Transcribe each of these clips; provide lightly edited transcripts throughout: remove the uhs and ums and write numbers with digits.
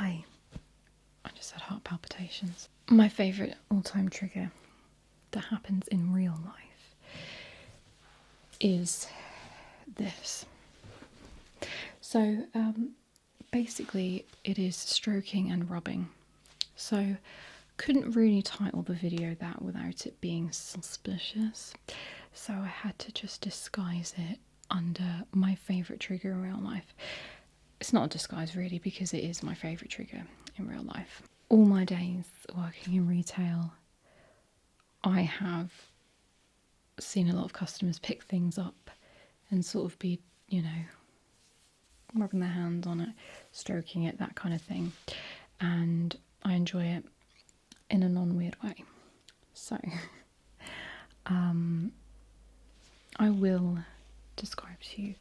Hi. I just had heart palpitations. My favourite all-time trigger that happens in real life is this. So basically it is stroking and rubbing. So couldn't really title the video that without it being suspicious. So I had to just disguise it under my favourite trigger in real life. It's not a disguise really, because it is my favourite trigger in real life. All my days working in retail, I have seen a lot of customers pick things up and sort of be, you know, rubbing their hands on it, stroking it, that kind of thing. And I enjoy it in a non-weird way. So, I will describe to you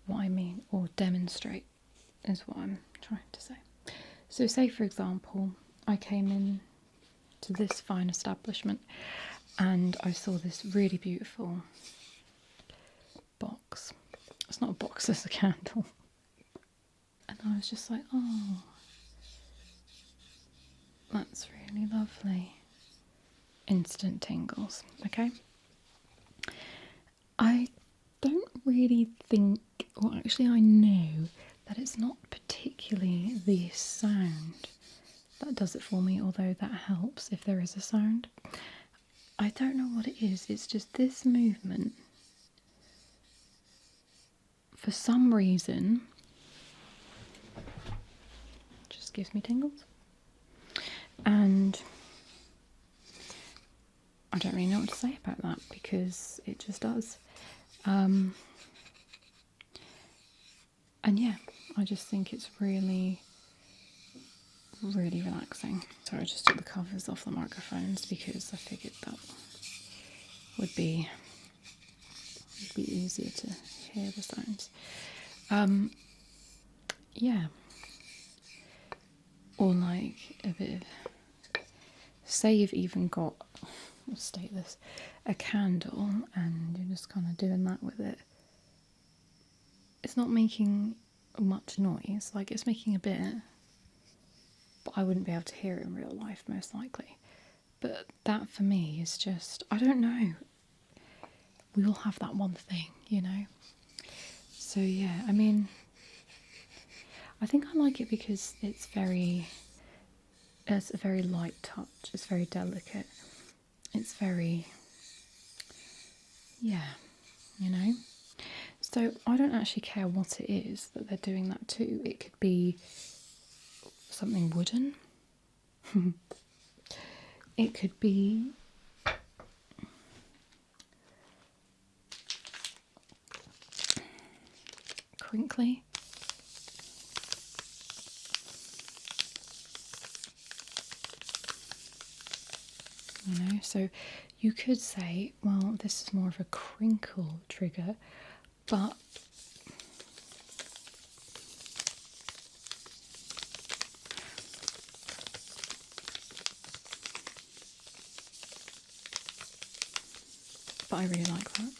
what I mean, or demonstrate is what I'm trying to say. So say for example, I came in to this fine establishment and I saw this really beautiful box. It's not a box, it's a candle. And I was just like, oh, that's really lovely. Instant tingles, okay? I don't really think, or actually I know that it's not particularly the sound that does it for me, although that helps if there is a sound. I don't know what it is, it's just this movement. For some reason, just gives me tingles. And I don't really know what to say about that, because it just does. And yeah, I just think it's really, really relaxing. So I just took the covers off the microphones because I figured that would be easier to hear the sounds. Yeah. Or like a bit of, say you've even got, let's state this, a candle and you're just kind of doing that with it. It's not making much noise, like it's making a bit, but I wouldn't be able to hear it in real life most likely. But that for me is just, I don't know, we all have that one thing, you know? So yeah, I mean, I think I like it because it's a very light touch, it's very delicate, it's very, yeah, you know? So I don't actually care what it is that they're doing that to. It could be something wooden. It could be crinkly. You know, so you could say, well, this is more of a crinkle trigger, but I really like that.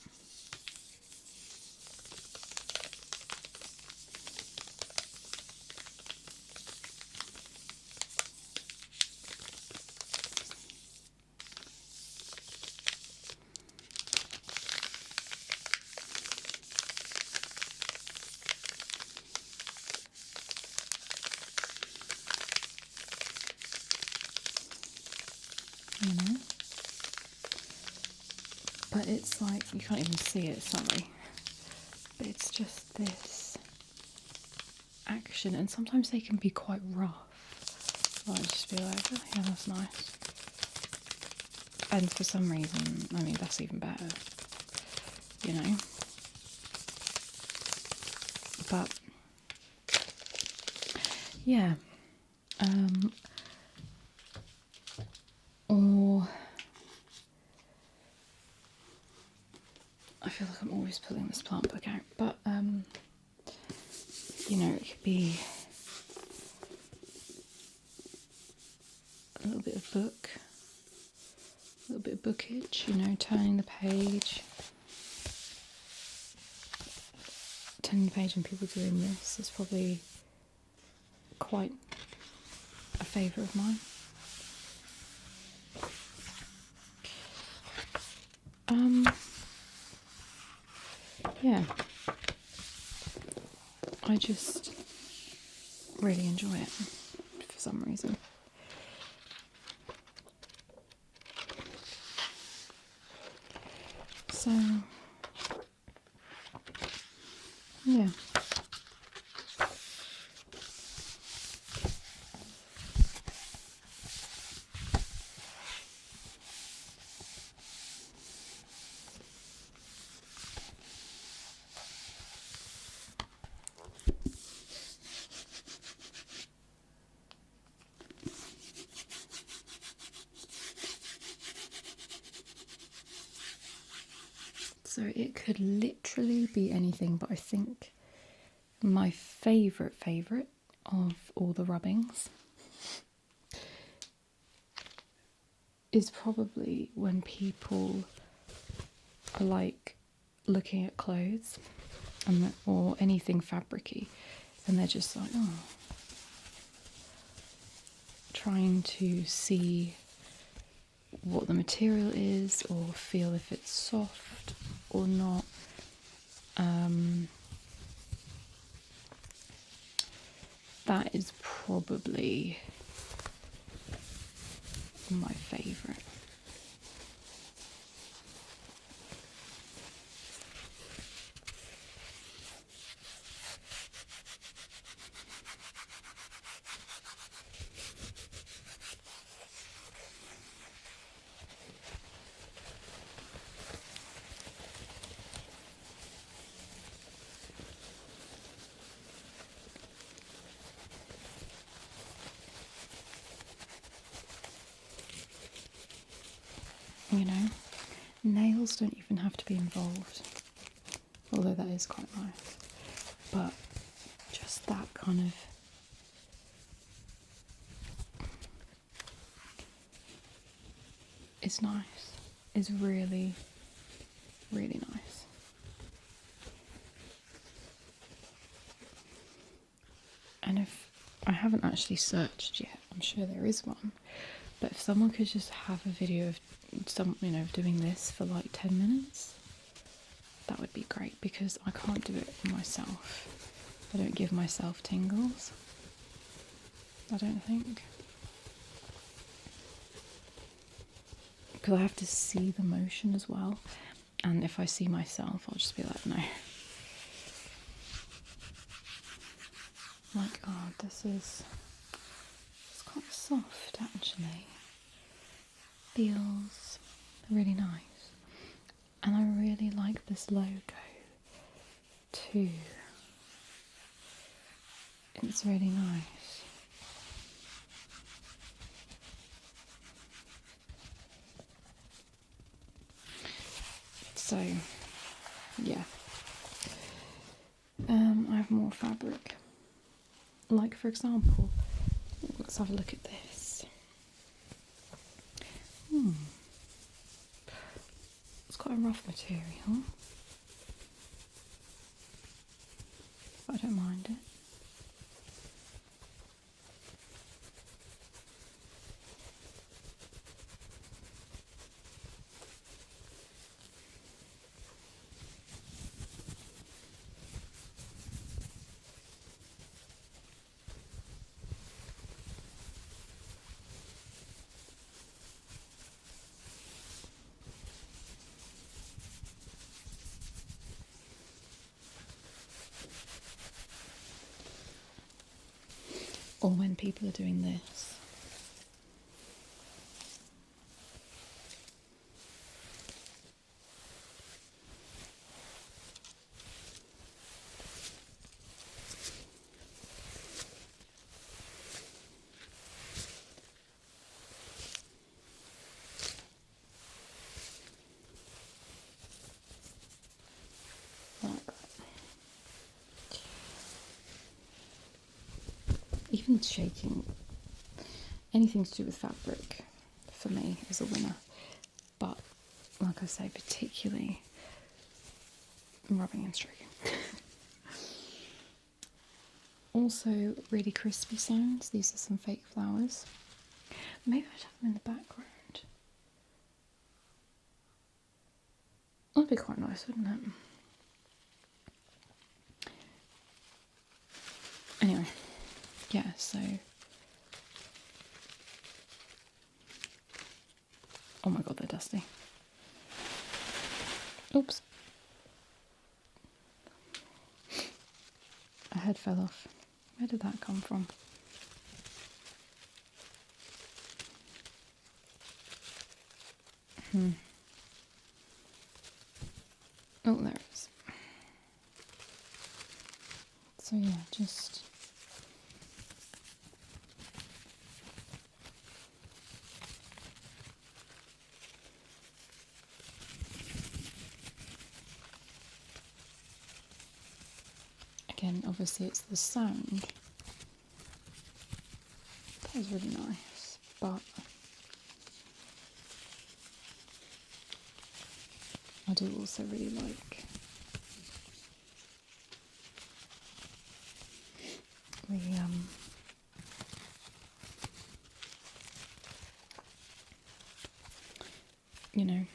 You know? But it's like, you can't even see it, sorry. But it's just this action, and sometimes they can be quite rough. I'll just be like, oh yeah, that's nice. And for some reason, I mean, that's even better, you know? But, yeah. Or I feel like I'm always pulling this plant book out, but you know, it could be a little bit of book, a little bit of bookage, you know, turning the page and people doing this is probably quite favourite of mine. Yeah, I just really enjoy it for some reason. So, yeah. So it could literally be anything, but I think my favourite of all the rubbings is probably when people are like looking at clothes and or anything fabricy, and they're just like, oh, trying to see what the material is or feel if it's soft or not. That is probably my favourite. You know, nails don't even have to be involved, although that is quite nice. But just that kind of is nice. Is really, really nice. And if I haven't actually searched yet, I'm sure there is one. But if someone could just have a video of doing this for like 10 minutes, that would be great, because I can't do it myself. I don't give myself tingles, I don't think. Because I have to see the motion as well. And if I see myself, I'll just be like, no. Like, oh, it's quite soft actually. Feels really nice. And I really like this logo too. It's really nice. So, yeah. I have more fabric. Like, for example, let's have a look at this. It's quite a rough material, but I don't mind it. Or when people are doing this. Like that. Even shaking, anything to do with fabric, for me, is a winner. But, like I say, particularly rubbing and stroking. Also really crispy sounds. These are some fake flowers. Maybe I'd have them in the background. That'd be quite nice, wouldn't it? Anyway, yeah, so... Oh my god, they're dusty. Oops. A head fell off. Where did that come from? Oh, there it is. So yeah, just... Again, obviously it's the sound. That was really nice, but I do also really like the you know,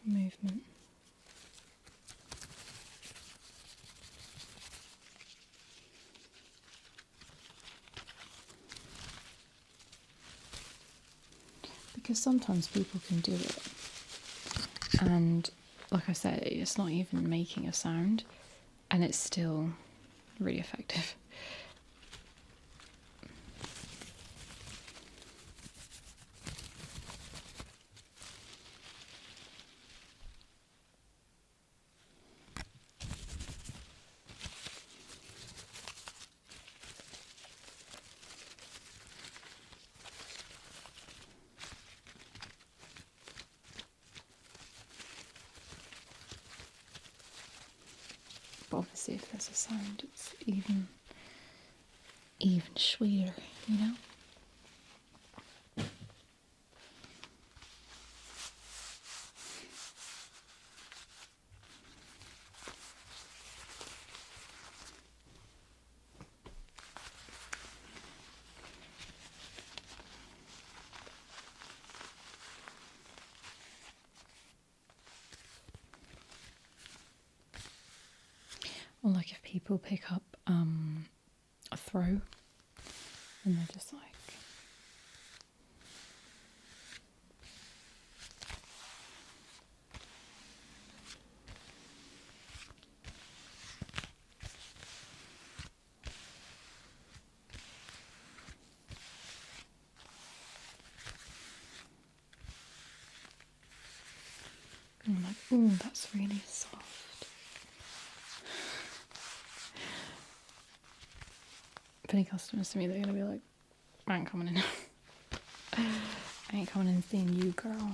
movement. Because sometimes people can do it, and like I said, it's not even making a sound, and it's still really effective. But obviously if there's a sound, it's even sweeter, you know? Or like if people pick up a throw and they're just like... And I'm like, ooh, that's really soft. If any customers to me, they're gonna be like, I ain't coming in. I ain't coming in seeing you, girl.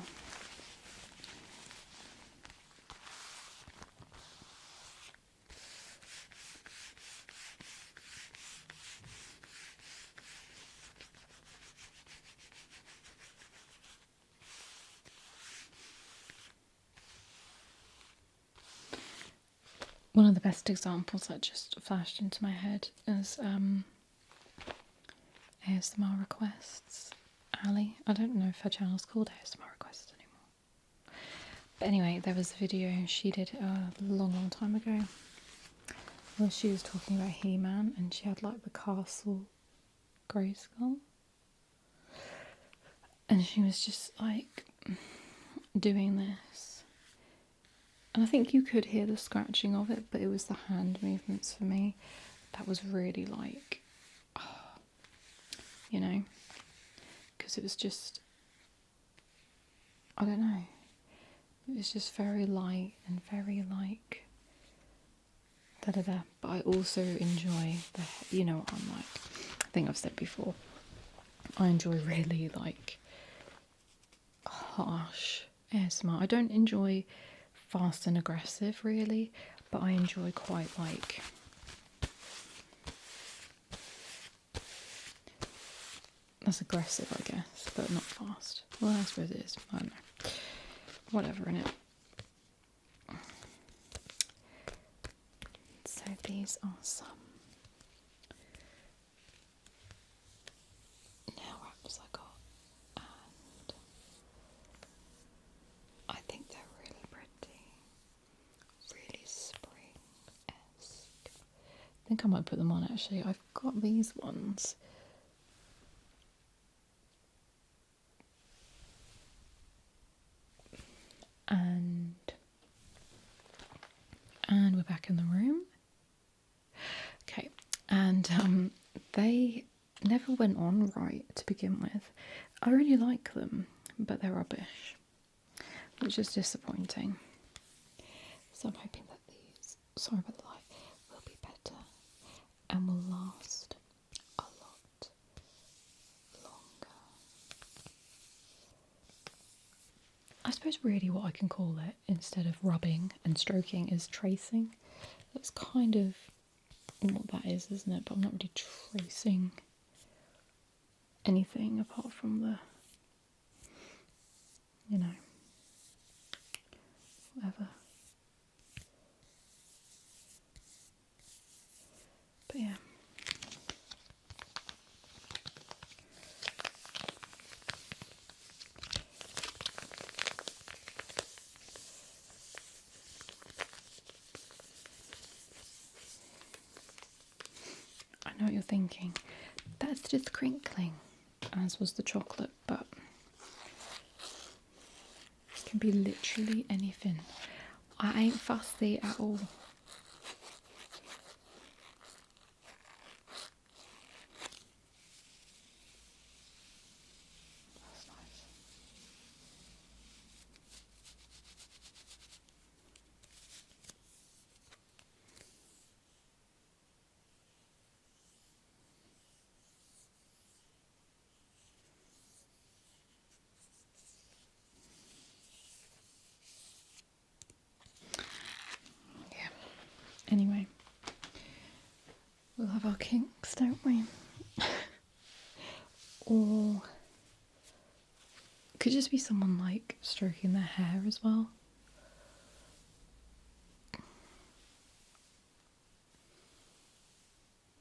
One of the best examples that just flashed into my head is ASMR requests. Ali, I don't know if her channel's called ASMR requests anymore. But anyway, there was a video she did a long time ago where she was talking about He-Man, and she had like the castle Grayskull, and she was just like doing this, and I think you could hear the scratching of it, but it was the hand movements for me that was really like, you know, because it was just, I don't know, it was just very light and very like da da da. But I also enjoy the, you know what I'm like, I think I've said before, I enjoy really like harsh ASMR. I don't enjoy fast and aggressive really, but I enjoy quite like that's aggressive, I guess, but not fast. Well, I suppose it is. I don't know. Whatever, innit? So these are some think I might put them on actually. I've got these ones. And we're back in the room. Okay, and they never went on right to begin with. I really like them, but they're rubbish, which is disappointing. So I'm hoping that these, sorry about the light, will be better and will last a lot longer. I suppose really what I can call it, instead of rubbing and stroking, is tracing. That's kind of what that is, isn't it? But I'm not really tracing anything apart from the, you know, whatever. But yeah. I know what you're thinking. That's just crinkling, as was the chocolate, but it can be literally anything. I ain't fussy at all. That's nice. Yeah. Anyway, we'll have our kinks, don't we? Or it could just be someone like stroking their hair as well.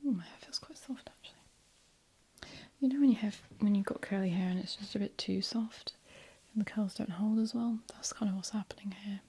My hair feels quite soft actually. You know when you've got curly hair and it's just a bit too soft and the curls don't hold as well? That's kind of what's happening here.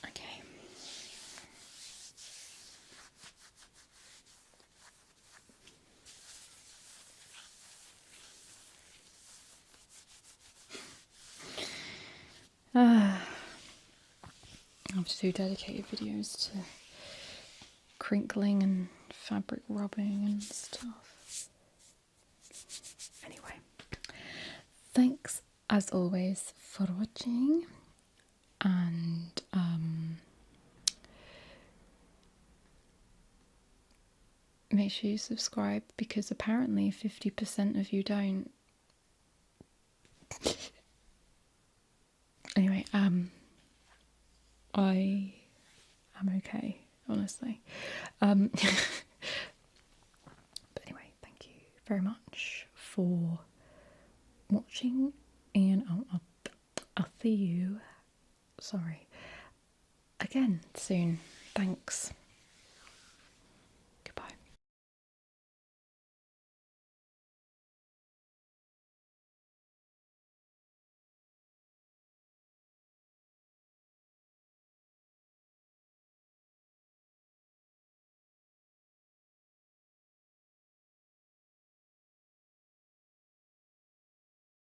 Okay. I have to do dedicated videos to crinkling and fabric rubbing and stuff. Anyway, thanks as always for watching, and make sure you subscribe because apparently 50% of you don't. Anyway, I am okay, honestly. But anyway, thank you very much for watching, and I'll see you, sorry, again soon. Thanks.